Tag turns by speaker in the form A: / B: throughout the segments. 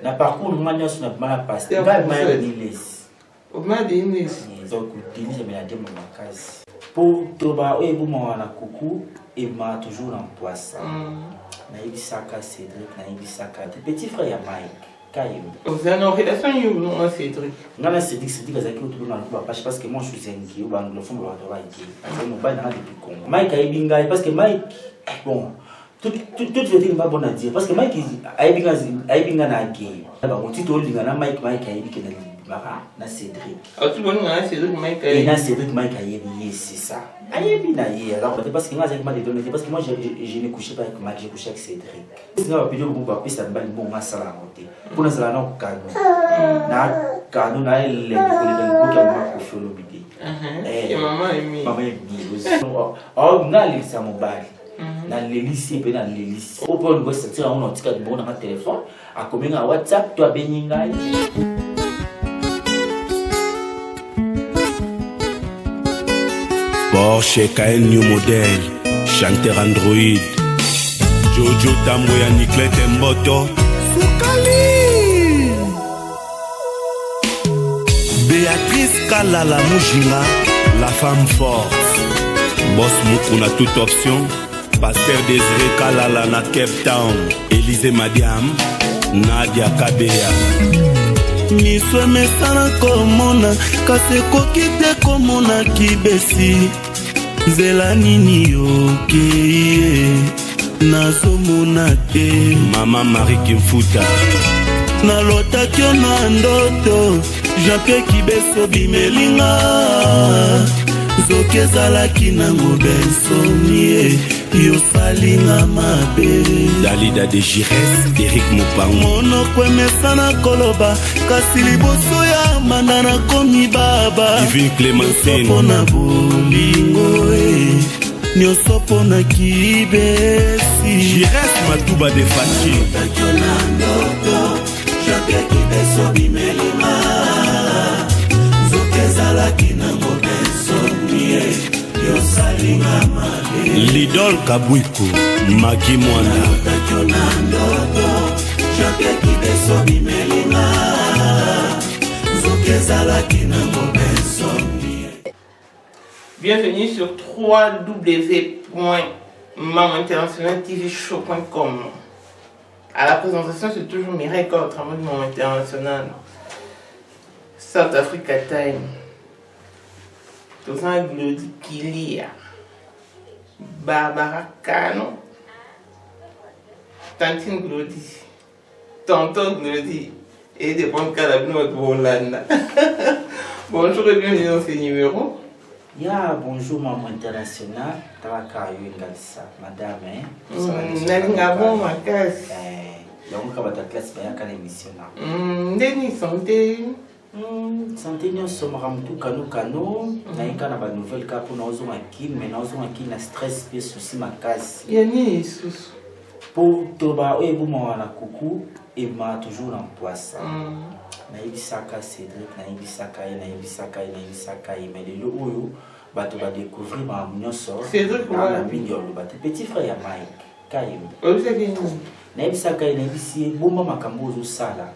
A: Na parcours nganya sur na mala passe. Ngai mai ni les.
B: O ma de Inès.
A: Donc utilise mais la demo makasi. Pour toba o ebuma na kuku et ma toujours en poisson. Na ibisaka Cédric na ibisaka petit frère ya Mike.
B: Vous avez une relation avec Cédric?
A: Non, mais Cédric, Azaki, parce que moi je suis un ou anglophone, je suis depuis Congo. Mike a Ebinga, parce que Mike, bon, tout le pas bon à dire, parce que Mike a Ebinga na gay. On dit tout le monde, Mike a Ebinga na Cédric.
B: Ah, tout le monde a Cédric, Mike a
A: Ebinga. Cédric, Mike a Ebinga, c'est ça. Ebinga, alors, parce que moi, parce que moi, je n'ai couché pas avec Mike, j'ai couché avec Cédric. C'est un peu de bon, ça me bon, ma salle pour nous allons na cadeau na les pour que le bidé
B: et maman
A: oh na les ça mobile na les lycées pe na les lycées au point de sortir on tika de bon na téléphone a combien à WhatsApp toi beninga
C: Porsche Cayenne New Model chanteur Android Jojo Tambo ya Niclette Mboto Soukali Béatrice Kalala Moujina, la femme forte. Boss Moukouna toute option. Pasteur Désiré Kalala na Cape Town. Élisée Madiam, Nadia Kabea. Miswe mesana komona, kase kokite komona kibesi. Zela nini yoke, nazomona te. Mama Marie Kimfuta. Nalotaki na ndoto Jean-Pierre Kibeso bimelinga Zoke ezalaki nango bensomie yosalinga mabe Dalida de Gires, Eric Moupango Monoko emesana koloba kasi liboso ya manda nakomi baba Divine Clémentine Yosopo na bolingo nyonso mpo na kibesi Gires Matuba de Fachi Jean-Pierre Kibeso bimelima Zoke ezalaki nango bensomie yosalinga mabe Lidol Kabwiku Magi Mwanda Jean-Pierre Kibeso bimelima Zoke ezalaki nango bensomie.
B: Bienvenue sur www.maminternationaltvshow.com. À la présentation, c'est toujours Mireille Contre, en mode Maman International. South Africa Time. Tout ça, Glody Kilia. Barbara Cano. Tantine Glody. Tonton Glody. Et des bons calabnos de Hollande. Bonjour et bienvenue dans ces numéros.
A: Ya bonjour Maman International. Talaka Yuengalisa, madame.
B: Nalinga bon makasi.
A: Donc on va ta classe bien à l'émission là.
B: Ndeni santé.
A: Santé nous sommes ramtou kano. Na ikana ba nouvelle cas pour nous makin mais nous makin na stress puis souci makasi.
B: Yani sous.
A: Pour toba o ebuma na kuku et ma toujours en poisson. Na ibisaka Cédric na ibisaka mais le oyo bato ba découvrir ma nyonso.
B: Cédric
A: na mingi o bato petit frère ya Mike Kayim.
B: O c'est
A: Na ibisaka na ibisi bomba makambo ozo sala.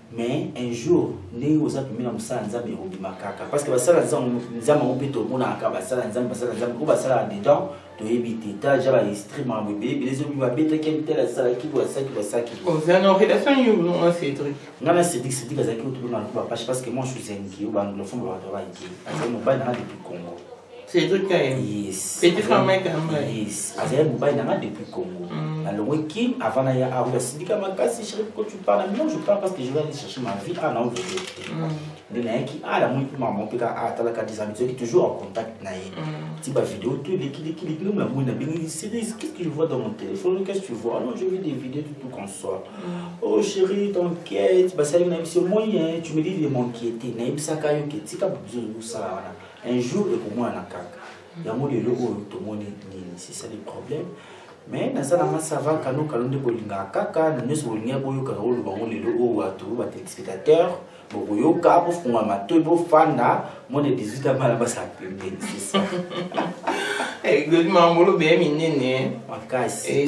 A: Mais un jour né oza pimina musala nzambe obimakaka parce que basala nzambe opito mona aka basala nzambe ko basala dedans to éviter ta jaba extrêmement bébé les hommes va bête quel tel sala ki bo saki
B: on a une relation avec Cédric.
A: Ngana Cédric azaki autour na ba page parce que moi je suis un qui ou anglophone ba to ba ki azaki mobile na depuis Congo.
B: Cédric Kaye.
A: Yes.
B: Petit frère Mike Amba.
A: Yes. Azaki mobile na depuis Congo. Alors qui avant na ya awa sidika makasi chérie quand tu parles non je parle parce que je vais aller chercher ma vie ah non je vais qui ah la moi maman peut à talaka des amis qui toujours en contact na ye ti ba vidéo tout les qui nous la moi na bien c'est qu'est-ce que je vois dans mon téléphone qu'est-ce que tu vois non je veux des vidéos tout qu'on soit oh chérie t'inquiète bah ça na c'est moyen tu me dis de m'inquiéter na ibisa kayo ke tika buzu ça un jour et pour moi na kaka ya mo le logo to moni c'est ça le problème. Mais na ça va kano kalonde bolinga kaka na neso bolinga boyo ka rolo bango lelo o watu ba téléspectateurs boyo ka po funga mato bo fanda mo de 18 ans la basa pembe c'est ça
B: eh godi mamolo be minene
A: makasi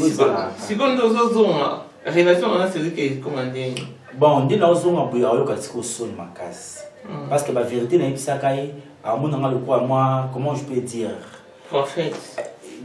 B: sikondo zozonga relation on a celui qui est commandé.
A: Bon, dès là on a boire au casco sol ma casse. Parce que la vérité n'est pas ça caille. À mon avis le quoi moi comment je peux dire
B: Prophète.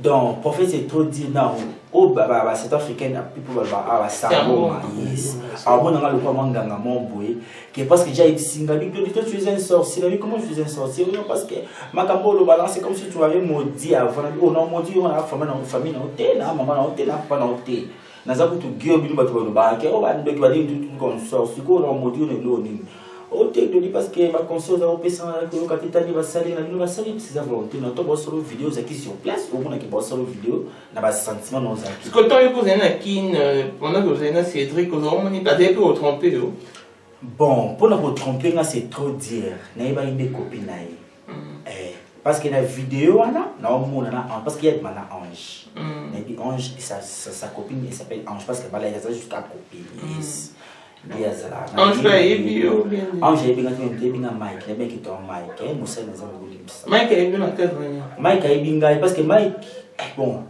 A: Donc prophète c'est trop dire non. Oh bah c'est africain people va ça bon yes. À mon avis le quoi moi nganga mon boy que parce que j'ai singa lui toi tu es un sorcier là comment je suis un sorcier non parce que makambo le balance c'est comme si tu avais maudit avant oh non maudit on a famille non t'es là maman non t'es là pas non t'es naza kutu gio binu batu ba ba ke o ba ndo ki ba di tout consort siko lo modi on lo ni o te doni parce que ma consort za opesa ko ka titani ba sali na binu ba sali c'est ça volonté na to bo solo vidéo za ki sur place o mona ki bo solo vidéo na ba sentiment no za ki
B: parce que tant que vous avez kin pendant que vous avez Cédric vous avez moni pas peut tromper
A: bon pour ne tromper c'est trop dire na ba inde copine parce que la vidéo parce qu'il y a mana Ange mais Ange sa copine elle s'appelle Ange parce que voilà elle a juste à copine
B: Ange est bio
A: Ange est bien Mike les mecs qui sont Mike Moussa
B: Mike est bien
A: Mike est bien parce que Mike bon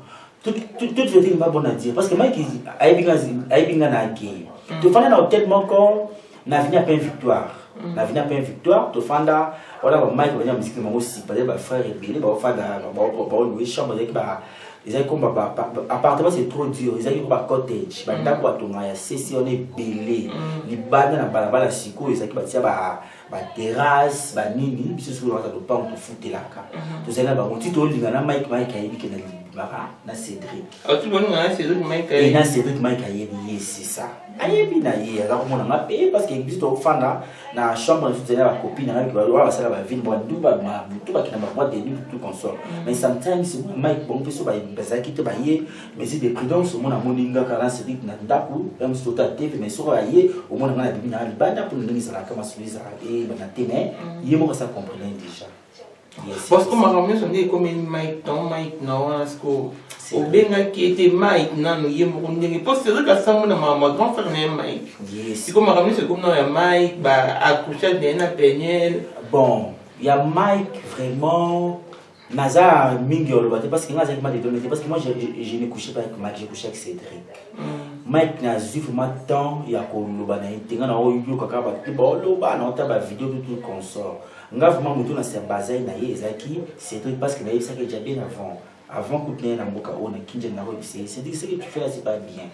A: toute vérité n'est pas bonne à dire parce que Mike est bien na game tu fais dans tellement qu'on n'a venu à peine victoire na vina pas victoire to fanda wala ba Mike ba musique mo aussi pas ba frère rebelle ba fanda ba louer chambre avec ba ils ont comme appartement c'est trop dur ils ont ba cottage ba ndako atonga ya ceci on est belé li bana na balabala siko ils ont ba tia ba terrasse ba nini biso sur la to pas on to fouter là ka to zela ba on tito linga na Mike ayebi ke na libara na Cédric
B: tu vois na Cédric Mike
A: et na Cédric Mike ayebi c'est ça ayebi na ye ala ko mona ngape parce que biso to fanda na chambre de soutenir la copine avec ba wa sala ba ville ba duba ma tout ba kina ba moi de nuit tout consort mais sometimes c'est Mike bon peso ba bazaki te ba ye mais c'est des prudence au mona moninga kala Cédric na ndaku même sur ta tv mais sur ye au mona na bibi na libanda pour nini sala kama suliza et ba na tene ye mo ça comprendre déjà
B: parce que ma ramène son dit comme Mike non Mike non est-ce que au benga qui était Mike non ye mo ndenge parce que c'est que ça mon ma grand frère n'est Mike c'est comme ma ramène c'est comme non Mike ba accoucher de na Peniel
A: bon il y a Mike vraiment Naza Mingol parce que Naza m'a donné parce que moi je n'ai couché pas avec Mike j'ai couché avec Cédric Mike n'a vraiment temps il y a ko loba na tinga na oyo kaka ba tiba loba na ta ba vidéo tout consort nga vraiment mutu na se basé na ye ezaki Cédric parce que na ça que déjà bien avant que tu na mboka ona kinje na ko c'est dit ce que tu fais là c'est pas bien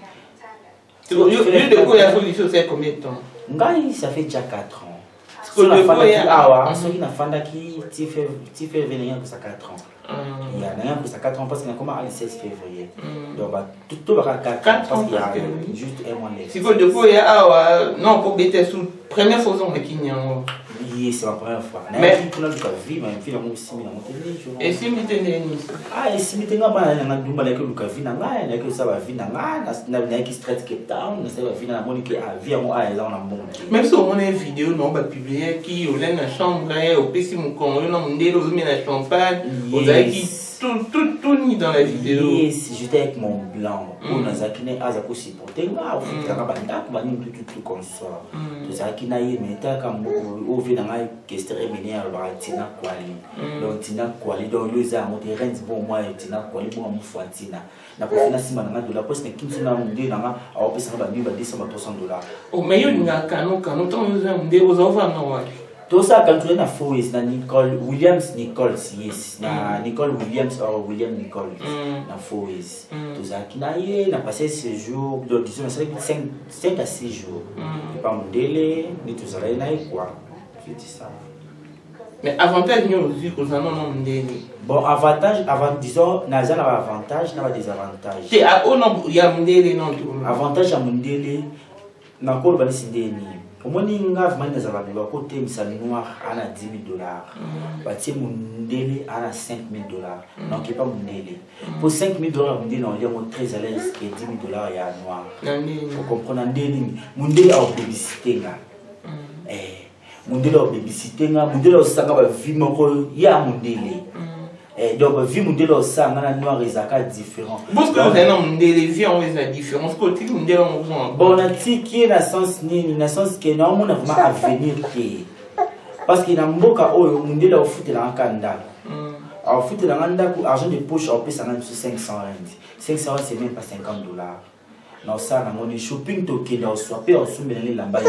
B: de quoi la solution c'est combien de temps
A: ngai ça fait déjà 4 ans ce que la fanda qui awa ce qui na fanda qui tu fais venir pour ça 4 ans il y a rien pour ça 4 ans parce qu'il a comment le 16 février donc bah tout va 4 ans parce qu'il y a juste un mois
B: si faut de fois il y a non pour bêter sous première saison mais qui n'y a
A: oui c'est ma première fois mais pour notre vie mais film mon simi na monter
B: et si mi tenez
A: et si mi tenga ba na ndumba la ke vie na nga na ke ça va vie na nga na ki straight Cape Town na ça va vie na monique à vie mo a eza na monde
B: même si on a vidéo non ba publier qui au la chambre au PC mon con non ndelo mi na champagne aux qui tout ni dans la vidéo
A: yes j'étais avec mon blanc on a zakine aza ko supporter nga au fait ka banda ko bani tout comme ça to zakina ye meta kam au vie na nga que c'était mené à Tina Kwali donc Tina Kwali donc le za mo terrain bon moi Tina Kwali bon mo fatina na ko fina sima na $1 parce que kimsi na munde na nga a opesa ba $200
B: oh mais yo nga kanu tant yo za munde aux enfants non ouais
A: tout ça quand tu es na Foes na Nicole Williams yes na Nicole Williams ou William Nicole na Foes tout ça qui na ye na passé ce jour donc disons 5 à 6 jours pas mon délai ni tout ça là quoi je dis ça
B: mais avantage nous aussi que ça non ndeni
A: bon avantage avant disons naza na avantage na désavantage
B: c'est à non il y a ndeni non
A: avantage à ndele na ko ba ndeni au moins nga vraiment des avantages ba côté misa noir ana $10,000 batie mundele ana $5,000 donc il pas mundele pour $5,000 mundele on est très à l'aise que $10,000 ya noir faut comprendre ndele mundele au publicité nga mundele au publicité nga mundele au sanga ba vie moko ya mundele donc vie mundele au sanga na noir ezaka différent
B: parce que c'est non mundele vie on est la différence côté mundele on
A: bon na tiki na sens ni na sens que na on a vraiment avenir qui parce que na mboka oyo mundele au foot la kanda au foot la kanda argent de poche au peut ça na 500 rand 500 c'est même pas $50 na ça na ngoni shopping toke na oswape osumela le lamba yo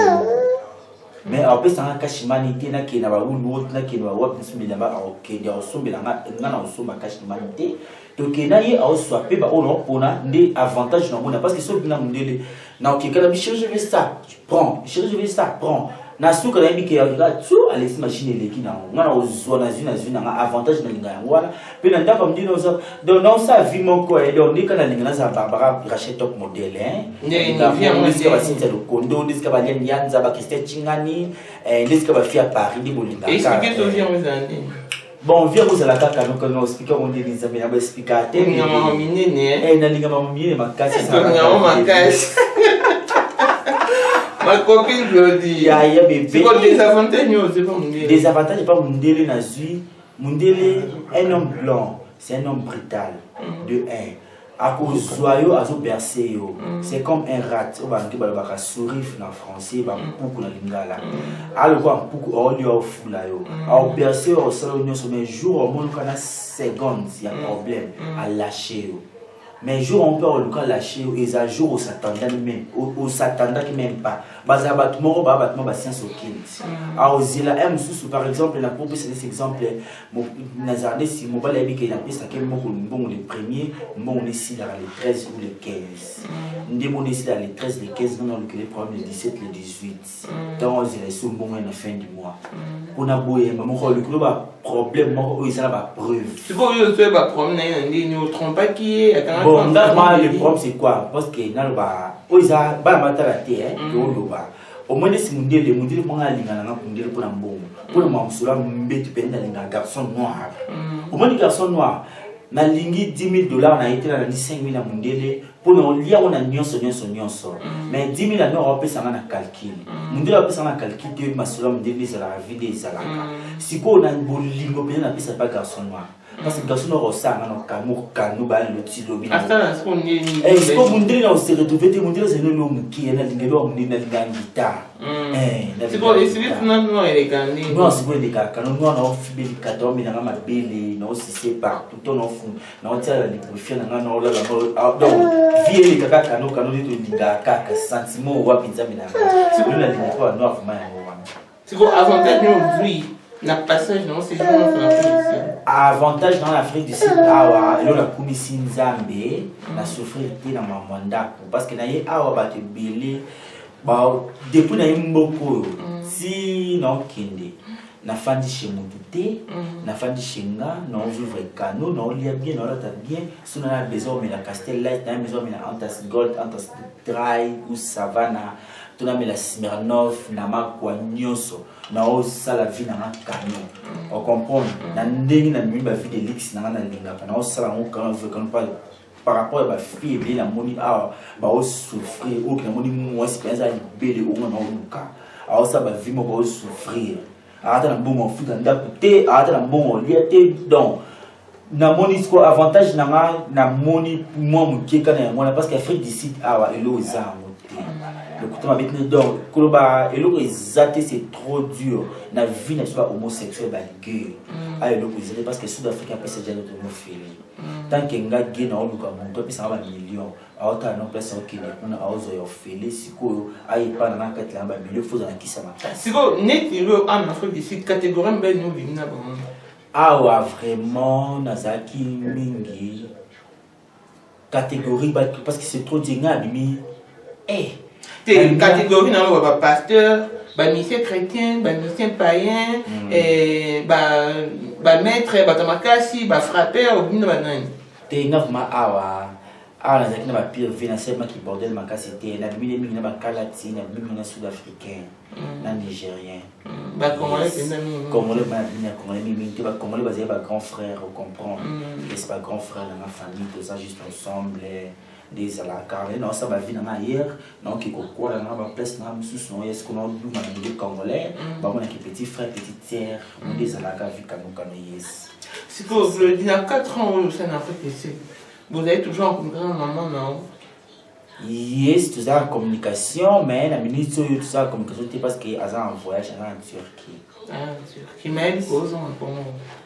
A: mais après ça na kashimani te na ke na ba wulu na ke na wa bisumela ba ok dia osumela na osumba kashimani te toke na ye oswape ba ono pona ndi avantage na mona parce que so bina mundele na ok kana bi je vais ça prends je vais ça prends na suka na yebiki ya tu allez machine eleki na ngana ozwa na zina nga avantage na linga yango pe na ndako mdino so donc non ça vie moko et donc ndika na linga na za Barbara Rachet top modèle hein na vie en ndika ba sinza le kondo ndika ba nyanza ba Christelle Chingani ndika ba fia Paris de bolinga
B: expliquer to vie en zandi
A: bon vient vous la kaka donc no speaker on dit les amis na ba speaker te
B: na mama minene
A: na linga mama minene makasi
B: ça na mama makasi. Ma copine Claudie.
A: Ya bébé.
B: C'est quoi des avantages c'est pas Mundele.
A: Des avantages pas Mundele na zui. Mundele un homme blanc, c'est un homme brutal. De 1. À cause joyeux à zo bercé yo. C'est comme un rat. On va dire ba sourire en français ba pouku na lingala. Alors quoi pouku o li o fula yo. A bercé au salon nyo so mais jour au monde kana seconde, il y a problème à lâcher yo. Mais jour on peut le lâcher et à jour on s'attendait même on s'attendait même pas baza battement ba science au kit a ozila m sous par exemple la pour cet exemple mon nazarde si mon bala bi que la piste que mon bon les premiers mon ici dans les 13 ou les 15 ndemo ici dans les 13 les 15 non les problèmes les 17 les 18 donc on est sur bon à la fin du mois on a boyé maman le ba problème moi ils ça ba preuve
B: c'est pour eux tu vas promener ni au trompe qui est
A: bon le problème c'est quoi parce que dans le ba oza ba matala te au moins si Mundele manga lingana na Mundele pour mbongo pour moi musula mbetu penda linga garçon noir au moins garçon noir na lingi $10,000 na été na 5,000 na Mundele pour on lia on a nyonso mais 10,000 na on peut ça na calcul Mundele peut ça na calcul te masula Mundele ça la vie des alaka si ko na bolingo pena na pesa pas garçon noir parce que garçon noir ça na kanu ba le tilo bi
B: asta ce qu'on est
A: est-ce que Mundele na se retrouver te Mundele c'est no muki na lingelo Mundele na guitare
B: c'est bon et c'est non il est gagné
A: non c'est bon les gars quand nous on fait des 14 mais na mabele na aussi c'est partout on fond na on tient la lipofier na na la donc vie les gars quand nous dit linga kaka sentiment wa pinza mina c'est bon la ligne quoi noir vraiment
B: c'est bon avantage nous oui la passage non c'est juste dans l'Afrique du Sud
A: avantage dans l'Afrique du Sud awa et la commission Nzambe na souffrir dans ma mandat parce que na ye awa ba te belé ba depuis na mboko si non kende na fandi chez Moutouté na fandi chez nga na vivre cano na lia bien na rata bien si on a besoin mais la Castel Light na besoin mais la Antas Gold Antas Dry ou Savana tu na mais la Smirnoff na makwa nyoso na o sala vie na cano on comprend na ndenge na mi ba vie de luxe na linga na o sala on quand pas par rapport à ma fille et la moni a ba souffrir ou que la moni moi c'est pas ça libérer au moins au cas alors ça va vivre moi souffrir à la bon fou dans d'après à la bon lié donc na moni quoi avantage na moni moi mon qui kana moi parce qu'Afrique du Sud a elo za le côté ma bête donc koloba elo exacté c'est trop dur na vie na soit homosexuel ba gueule a elo parce que Sud-Afrique après c'est déjà notre homophile tant que nga gay na oluka monto pesa ba million auta no place ok na auzo yo fele siko ai pa na kati la ba million faut na kisa makasi
B: siko net le en Afrique du Sud catégorie ben nous vivons
A: wa vraiment nazaki mingi catégorie parce que c'est trop dinga bimi
B: t'es catégorie na ba pasteur ba ministère chrétien ba ministère païen ba maître ba tamakasi ba frappeur au bino banani
A: te ngafuma awa na zaki na ba pire vina sema ki bordel makasi te na bimi mingi na ba kalati na bimi na sud-africain na nigérien
B: ba congolais penda mingi
A: congolais ba bina congolais mingi te ba congolais ba ba grand frère au comprendre que c'est pas grand frère dans la famille tout ça juste ensemble des alaka non ça va venir na hier non qui quoi na ba place na mususu no est-ce qu'on a dou na les congolais ba mon qui petit frère petite sœur des alaka vu kano yes
B: c'est que le dina 4 ans au sein d'Afrique du Sud vous avez toujours en communication maman non
A: yes tout ça en communication mais la minute tout ça en communication parce que azan en voyage en Turquie
B: qui m'aide aux gens pour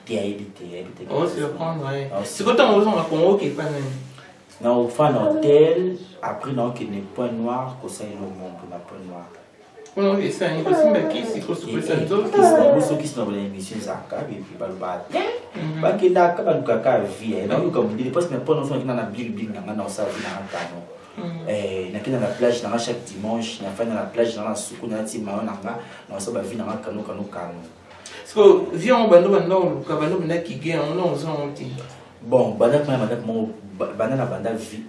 A: qui a habité
B: on se prendre ouais c'est quand on aux gens Congo qui pas
A: Non, enfin, un hôtel, après, non, qu'il n'est point noir, que ça est le monde, qu'on a point noir.
B: Non, et ça, il y a aussi mais qui c'est que ce que ça donne.
A: Qui sont dans l'émission, ça a et puis, pas le bas. Pas qu'il y a un caca vie, et donc, comme il passe, mais pas non, il y a un bling, dans sa vie, dans un canon. Il y a dans la plage, dans chaque dimanche, il y a dans la plage, dans la soukou, dans la team, dans sa vie, dans un canon.
B: Parce que, viens, on va nous demander qui gagne, on a dit.
A: Bon, banana banda vie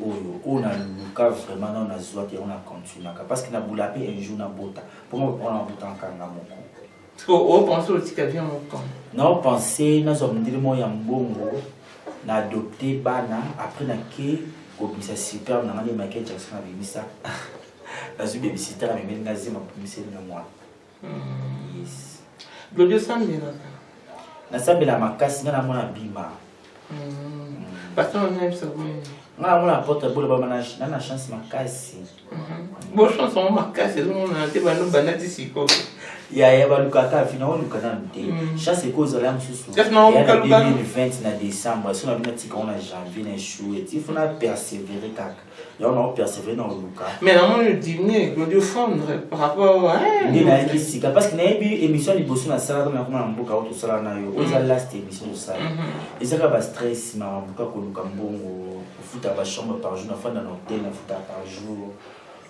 A: on a le cas vraiment on a zoé on a continué parce que na boulape un jour na bota pour moi on a bota en kanga moko
B: parce que on pense aussi qu'il vient mon camp
A: non penser na zo ndiri mo ya mbongo na adopté bana après na ke ko bisa super na ngani Michael Jackson a bimisa na zo babysitter a même nazima pour bimisa na moi yes
B: Glodio Sambi
A: na sabe la makasi na mona bima
B: parce qu'on aime ça oui
A: on a porte boule ba manage na chance makasi
B: bon chance on makasi on a te ba no banati siko
A: ya balukaka fina on lukana nte chance cause la msusu ya 2020 na décembre so na binati ka on a janvier na chou et il faut na persévérer kaka ya on a persévérer dans luka
B: mais là on le diminuer Glodio fondre par rapport à
A: ni na kisika parce que na bi émission liboso na sala na kuma mboka auto sala na yo oza last émission de ça ezaka ba stress ma mboka ko luka mbongo futa ba chambre par jour na fa dans l'hôtel na futa par jour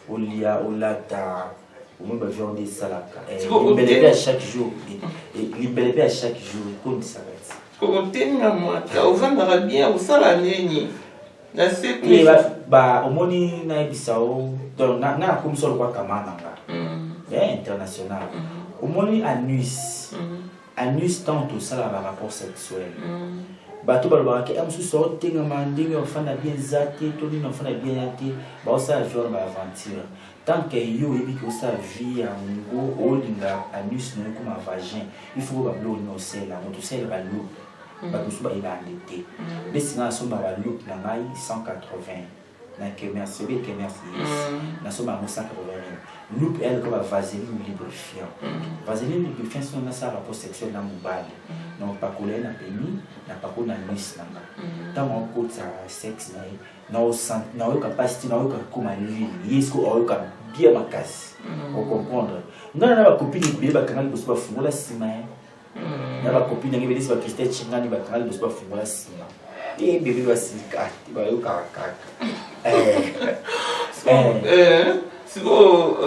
A: au lia au lata au moins viande des salaka libéré à chaque jour libéré à chaque jour comme ça
B: ko tenga moi au vendre bien au sala neni na c'est
A: ba omoni na bisao donc na comme ça quoi kamana nga international omoni anus tant tout ça la rapport sexuel bato balobaka ke amsu so tenga mandinga ofana bien zate to ni ofana bien yate ba osa jour ba aventure tant que yo ebi ko sa vie ngo olinga anus no comme vagin il faut ba blo no sela mo to sela ba loup ba to suba ina ndete desina so ba loup na ngai 180 na kemerce be kemerce na so ba 180 loup elle comme vaseline lubrifiant vaseline lubrifiant c'est na sa rapport sexuel na mobile non pas coller na pénis na pas coller na nuit nanga tant on côté ça sexe na o sant na o capacité na o comme lui yesko o ka bien makasi on comprendre ngana na ba copine be ba kanali bo ba fungula sima na ba copine ngi be disi ba Christelle chingani ba kanali bo ba fungula sima e bébé ba sika ba yo ka
B: siko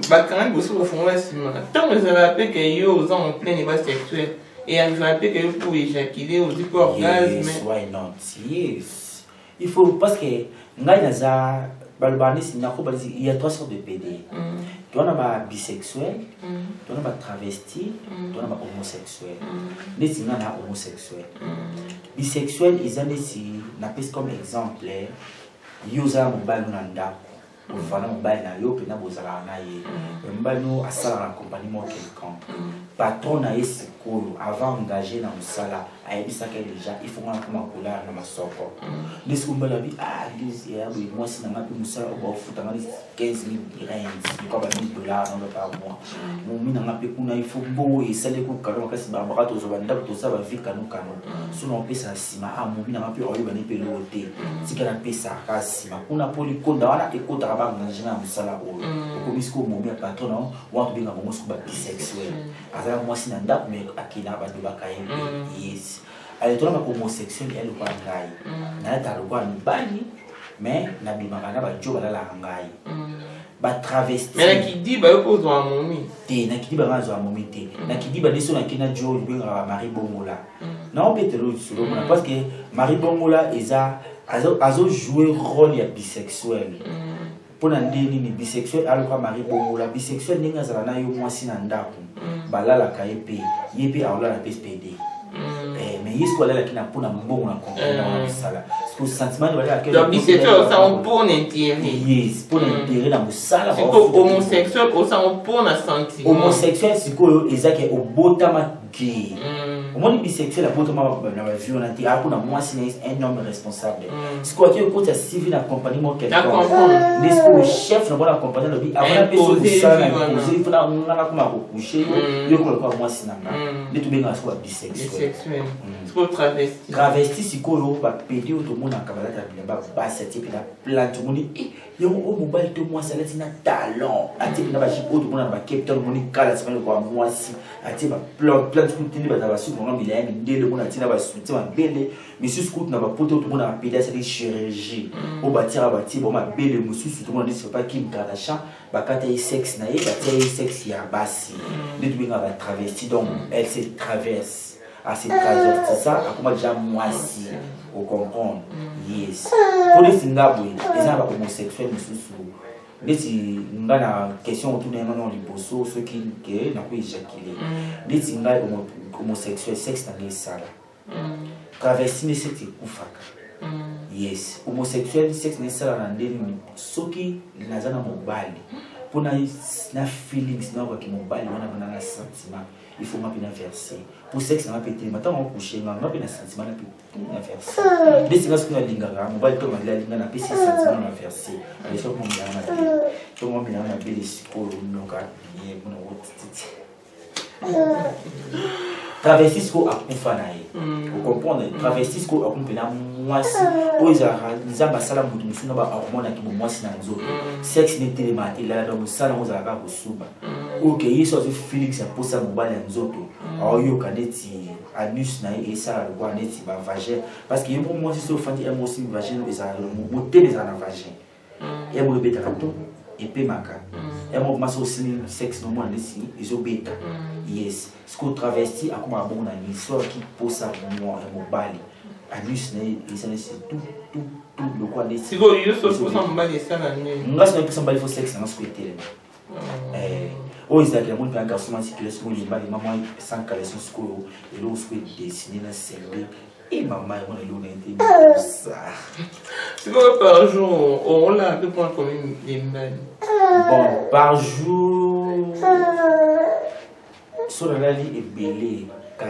B: bakanga boso fondre sima tant que ça rappelle que yo aux en plein débat sexuel et je rappelle que pour éjaculer au du orgasme
A: why not yes il faut parce que ngai naza balbani sinako bali il y a 3 sortes de PD tu en as ba bisexuel tu en as ba travesti tu en as ba homosexuel les singa na homosexuel bisexuel ils en si na pèse comme exemple yoza mobile nanda voilà mobile na yo pena bozala na ye mbano asala na compagnie mo quelqu'un patron na esiko avant engagé na musala ayebisa que déjà il faut ngakoma kula na masoko ndisiko mbala bi lise ya bi moi si na ngapi musala ba futa ngali 15,000 rands ko ba $1000 dans par mois mo mina ngapi kuna il faut bo et sale ko kalo kasi ba ba to zo banda to sa ba vika no kano suno pesa sima mo mina ngapi oyo ba ni pelote tikana pesa kasima kuna poli konda wana ekota ba ngajina musala oyo ko bisko mo mi patron wa to binga mo suba bisexuel azala moi si na ndako mais akina ba do ba kaye yes elle est homosexuelle elle ou pas ngai na ta lo kwa bani mais na bimaka na ba jo bala la ngai ba travesti
B: mais qui dit ba ko zo amomi
A: te na ki ba zo amomi te na ki di ba deso na kina jo binga Marie Bongola na on peut te le sur parce que Marie Bongola azo jouer rôle ya bisexuel pour ndeni ni bisexuel alikuwa Marie Bongola bisexuel ninga zala na yo mwasi na ndako balala kaepe yepe aola na PSPD mais il faut aller là qui n'a pas un bon comprendre ça là parce que sentiment de aller
B: donc bisexuel ça on pour intérêt
A: yes pour intérêt dans le sala
B: homosexuel ça on pour na sentir
A: homosexuel c'est quoi exact au botama gay au moins bisexuel la botama na la violence a pour moi c'est un homme responsable c'est quoi qui côté civil accompagnement quelqu'un les chef na bona accompagner le bi avant la personne ça na poser il faut na comme coucher yo ko moi c'est na les tout bien soit bisexuel
B: C'est quoi travesti?
A: Travesti, c'est quoi pédé tout le monde en camarade à c'est type plein tout le monde dit yo au mobile tout moi ça là c'est un talent à type na ba tout le monde na ba Cape Town monde kala c'est quoi moi si à type plein de trucs ba ba sur mon milliard de le monde na ba soutien ba belle monsieur scout na ba poto tout le monde na pédé c'est chirurgie au bâtir ba type bon ma belle monsieur tout le monde dit c'est pas Kim Kardashian ba kata sexe na ba tia sexe ya basi les deux na ba travesti donc elle se traverse à cette traversée ça à comment déjà moi si au comprendre yes pour les singabwe les gens pas homosexuels mais si on a la question autour d'un non liposo ceux qui n'a pas éjaculé les singa homosexuels sexe dans les salles travesti mais c'est kufaka yes homosexuel sexe dans les salles dans des ceux qui nazana mobile pour na feelings na kwa mobile on a un sentiment il faut m'appeler verser pour sexe na pété maintenant on coucher na m'appeler sentiment na verser des choses que na lingara mobile to na linga na pesi sentiment na verser les choses comme na to mo bien na belle psychologue no ka bien mon otiti travesti ko akufa na ye vous comprenez travesti ko akumpena mwasi oza nzamba sala mutu musuna ba hormone ki mwasi na nzoto sexe ne télématé la donc sala oza ka kusuba OK yeso zo Felix ya posa mobile ya nzoto ayo kaneti anus na ye sala kwa neti ba vagin parce que yebo mwasi so fandi emo aussi vagin eza moté des na vagin emo beta kanto et maka emo maso aussi sexe no mo nesi izo beta yes ce qu'on travesti à comme un bon ami soit qui pose ça moi mobile anus ne ça c'est tout le quoi des
B: si vous yo so pour mobile ça na ni
A: nga c'est pour mobile faut sexe na souhaiter oh ils a que mon bien garçon si tu laisses mon mobile maman sans caleçon scolo et l'eau souhaite dessiner la scène et maman on est loin de ça
B: c'est quoi par jour on l'a peu point comme des men
A: bon par jour sur la ligne est belé 4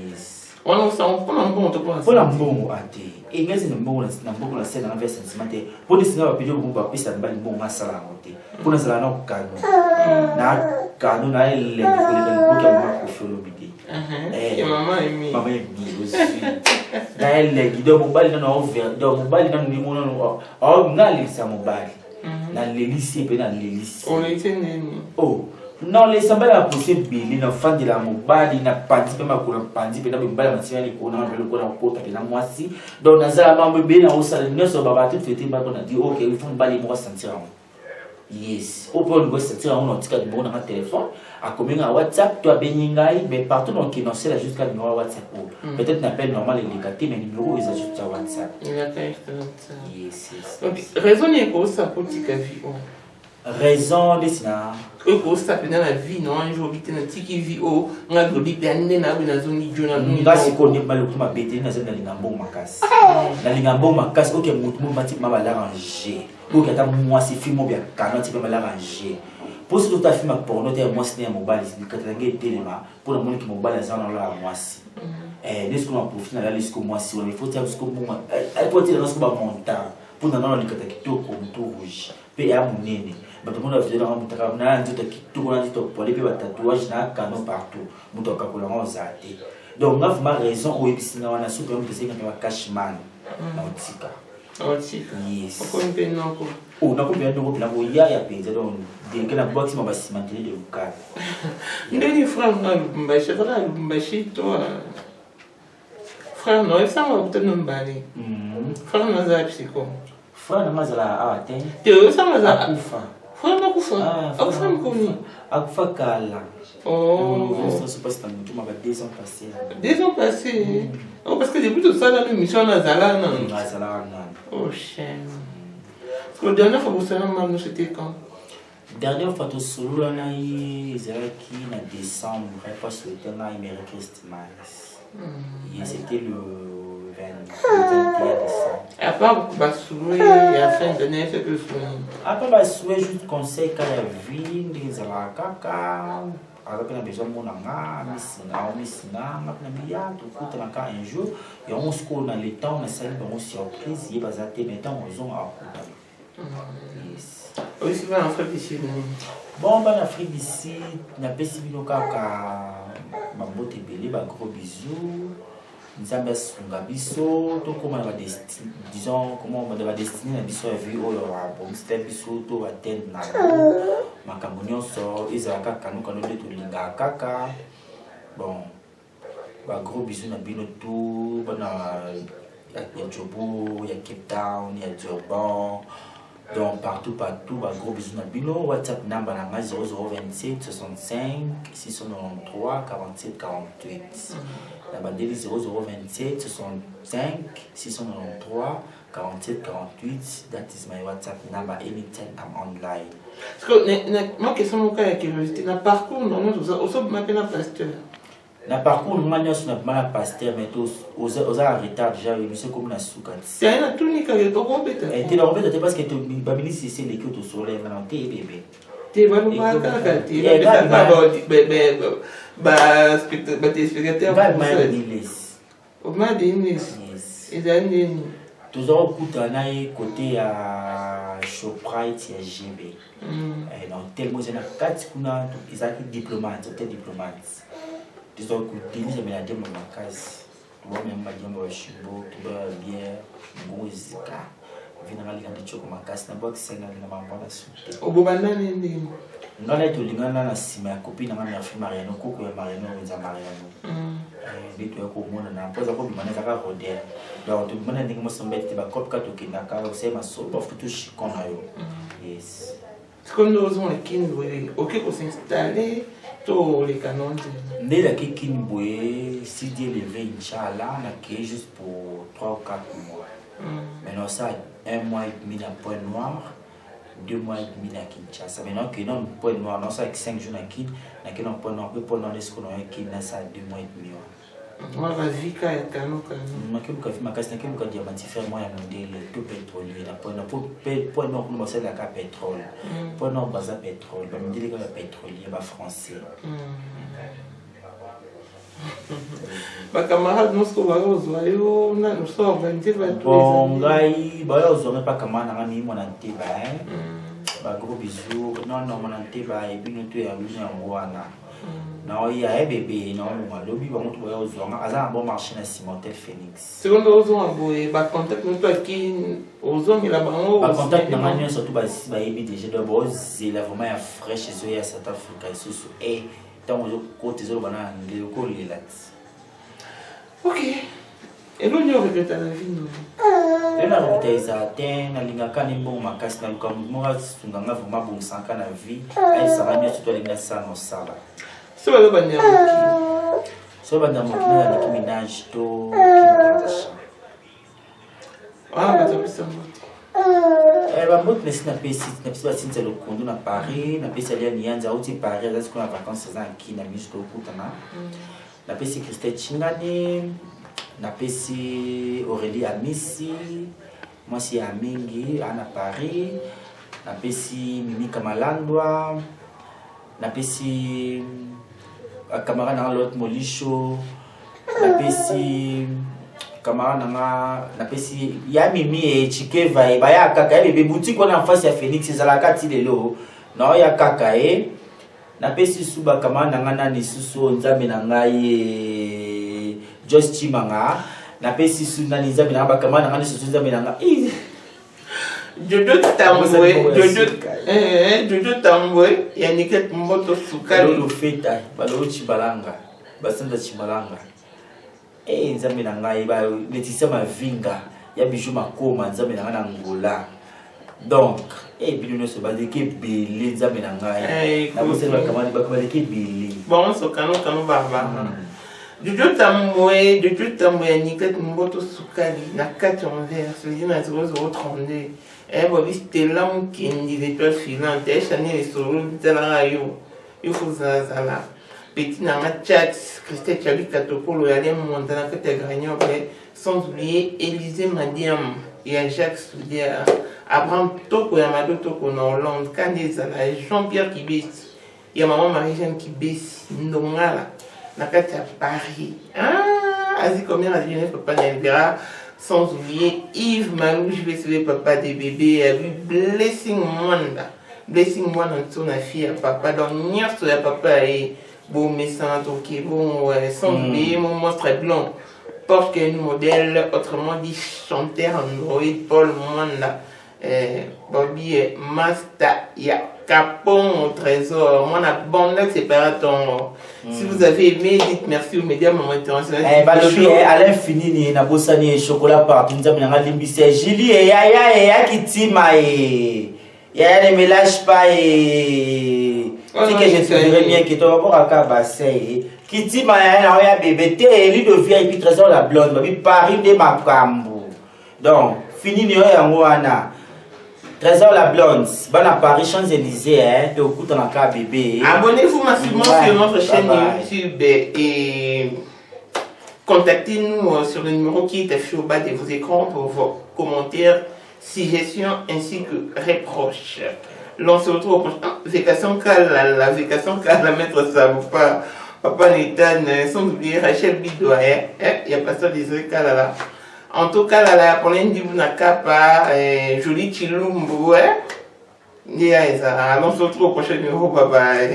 A: yes
B: on a ça on prend un bon to pour
A: pour la bon ate et mais c'est un bon la scène en vers sentiment pour des signes rapide pour pas pisa ba bon masala monter pour nous là non cano na elle les pour que ma kofolo bidi
B: et maman
A: aimée aussi na elle guido mobile na over do mobile na ni mo no oh na le sa mobile na le lycée pe na le lycée
B: on était neni
A: oh non les sambala la possibilité na fan de la mobile na pandi pe makona pandi pe na mobile matina ni kona pe ko na kota pe na mwasi donc na za mambe be na osala nyoso baba tout fêter ba ko na dit OK il faut mbali mo sentir yes au point de sentir on tika du bon na téléphone a commun à WhatsApp toi beningai mais partout donc qui non c'est jusqu'à numéro WhatsApp peut-être n'appel normal les gâtés mais numéro ils ajoutent sur WhatsApp yes
B: donc raisonner pour ça pour tika vie
A: raison de ça
B: que ça peut dans la vie non un jour vite na tiki vie o nga gobi pende na na zone jona
A: nga sikoni mal ko mabete na zone lingambo makasi na lingambo makasi OK mutu mo mati ma bala ranger OK ata moi si film bien canon ti pe bala ranger pour ce tout à film porno te moi c'est un mobile c'est que tangue téléma pour le monde qui mobile ça dans la moi si n'est-ce qu'on profite na la liste comme moi si on il faut dire jusqu'au moment elle peut dire jusqu'au montant pour dans le likata kitoko mutu rouge pe ya munene bato mona vile na mutaka na nzito kitoko na nzito pour les tatouage na canon partout mutoka ko la nzate donc on a vraiment raison au ebisinga wana soupe on peut dire que cashman na otika yes
B: on peut non ko
A: oh na ko bien donc la boya ya penza donc de que la box ma basimantele de local
B: ndeni frère na mbashi fala mbashi toi frère non ça va peut-être nous bali frère na za psycho
A: frère na mazala ate
B: te ça maza
A: akufa
B: frère na kufa akufa mkomi
A: akufa kala
B: oh
A: ça se passe dans tout ma 2 ans passés
B: 2 ans passés oh parce que depuis tout ça dans l'émission na zala non
A: zala non
B: oh chien la dernière fois que vous avez maman c'était quand
A: dernière fois tout solo là na qui na décembre pas souhaiter na Merry Christmas c'était le 21 décembre.
B: À part Basoué, il y a fin d'année, c'est que je
A: à part Basoué, juste conseil quand il y a vie, des alakaka, avec un besoin de mon anga, missina, mapnamia, tout coûte un jour, et on se connaît dans les temps, on a salué une surprise, il y a pas de temps, on a
B: oui, c'est en Afrique d'ici.
A: Bon, en Afrique d'ici, on a pas si bien qu'à ma bambote ebele, gros bisous. Nzambe asunga biso, to comment on va disons comment on va destiner la biso vie au bon step biso to atteindre na makambo nyonso ezalaka kanu kanu de tolinga kaka. Bon, gros bisous na bino tout, bana ya Djobo, ya Cape Town, ya Durban. Donc partout, gros bisous na bino. WhatsApp number na 0027 65 693 47 48. La bandeli 0027 65 693 47 48. That is my WhatsApp number. Anytime I'm online.
B: Parce que ma question mon cas est curiosité. Na parcours non aussi m'appelle un pasteur.
A: Na parcours nous manions sur na pasteur mais tous aux retard déjà monsieur comme na soukat.
B: C'est un tout ni ka to compétent.
A: Et tu l'as compétent parce que tu babili c'est l'équipe au soleil maintenant t'es bébé.
B: T'es pas ka t'es tes spectateurs au moins des et années
A: toujours kutana côté à Shoprite ya GB. Non tellement c'est na 4 kuna izaki diplomate, t'es diplomate. Disons que tu dis mais la dame ma case. Moi même ma dame au chibo, tu vas bien ngozika. Vina ngali kandi choko ma case na box senga na mambona souté.
B: Obobana nini?
A: Ngala to lingana na sima ya copine na ma fille Mariano koko ya Mariano za Mariano. Bitu yako mona na poza ko bimana za ka rodel. Donc tu bimana ndingi mo sombete ba cop ka to kinaka o sema so ba futu shikona yo. Yes.
B: C'est comme nous avons les kins, ok, pour s'installer, tous les canons.
A: Dès la Kinboé, si Dieu le veut, Inch'Allah, on a juste pour 3 ou 4 mois. Maintenant, ça, 1 mois et demi à Point Noir, 2 mois et demi à Kinshasa. Maintenant, que non, Point Noir, non, ça avec 5 jours à Kin, on a Point Noir, Point Noir, est-ce qu'on a un Kin, ça 2 mois et demi.
B: Moi, la vie, quand il y a canon,
A: ma casse, n'a diamantifère, moi, un modèle, tout pétrolier, la Point Noir, nous, c'est la pétrole. Point Noir, base pétrole, bah, me dit que le pétrolier, bah, français.
B: Ma camarade, nous sommes nous sommes organisés.
A: Bon, Gaï, vous n'aurez pas camarade, mon anté, bah, gros bisous. Non, mon anté, et puis nous, tu es à Louisiana. Non, il y a un bébé, non, le lobby va montrer aux hommes. À un bon marché à Simontel Phoenix.
B: Secondo aux hommes, bah, contact nous toi qui aux hommes, il a vraiment.
A: Bah, contact nous manions surtout bah, si bah, il déjà de base, c'est la vraiment fraîche chez eux à South Africa. Et tant aux côtés aux bananes, les locaux les là.
B: Ok. Et nous, nous regrettons la vie, nous.
A: Et là, on a été atteint, on a linga ni bon ma casse na luka moi sunganga vraiment bon sanka na vie. Ai saranya surtout linga sana sala.
B: So ba ba nyama.
A: So ba na mokina na kiminage to.
B: Ah, ba topisa mo.
A: Ba mot mais na pesi na pesi ba sinza lo kondo na Paris, na pesi ali ni yanza uti Paris là qu'on a vacances ça qui na mise to kutana. Na pesi Christelle Chingani, na pesi Aurélie Amissi. Moi c'est à Mingi, à Paris, na pesi Mimi Kamalandwa, na pesi camarade dans l'autre Molicho, na pesi camarade na pesi ya Mimi et Chikeva et baya kaka bébé boutique on en face ya Phoenix za la kati lelo. Non ya kaka na pesi suba camarade na ni susu nzambe na ngai Just Chimanga. Na pesi suna ni nzambe na bakama na ngani susu nzambe na nga
B: Jojo tambwe Jojo tambwe ya niket mboto sukali
A: lo feta balo chibalanga basanda chibalanga nzambe na ngai ba letisa mavinga ya bijou makoma nzambe na ngana ngola donc bino so ba deke belé nzambe na ngai na bose bakama ba deke belé
B: bon so kanu baba Jojo tambwe ya niket mboto sukali na 4 envers celui na 0032 c'était l'homme qui dit des étoiles filantes et Chanel et Solo il faut ça là petit na chat Christelle Chabi Katopolo y aller monter dans que gagnant sans oublier Élisée Madiam et Jacques Soudière Abraham Toko et Amado Toko en Hollande Candice Jean-Pierre Kibis il y a maman Marie-Jeanne Kibis Ndongala na Paris Asie combien la jeunesse papa n'ira sans oublier Yves Malou, je vais sauver papa des bébés, Blessing Mwanda en son fille à papa, donc Nyerso à papa et Bon, méchant, ok, bon, Sandbé, mon monstre est blanc. Porsche qui est un modèle, autrement dit, chanteur Android, Paul Mwanda, Bobby, Masta, ya Capon au trésor. Moi, la bande, c'est pas ton. Si vous avez aimé, dites merci aux médias, maman international.
A: Balobi, à l'infini, ni na bossani et chocolat partout, nous avons un limbissé. Julie, et ya Kitima, et ya ne me lâche pas, et. Si que je te dirais bien que tu vas voir à Kabassé. Kitima, ya bébé, lui devient, et puis trésor la blonde, babi Paris de Makambu. Donc, fini, ni ya Mouana. Trésor la blonde, bon à Paris, Champs-Élysées, hein, tu écoutes dans cas bébé.
B: Abonnez-vous massivement sur notre chaîne YouTube et contactez-nous sur le numéro qui est affiché au bas de vos écrans pour vos commentaires, suggestions ainsi que reproches. L'on se retrouve au prochain. Vécation Kala, la maître Saboupa, Papa Nathan, sans oublier Rachel Bidoye, il y a Pasteur Désiré Kalala. En tout cas, la Pauline Dibunakapa, Jolie Chilumbu, on se retrouve au prochain numéro. Bye bye.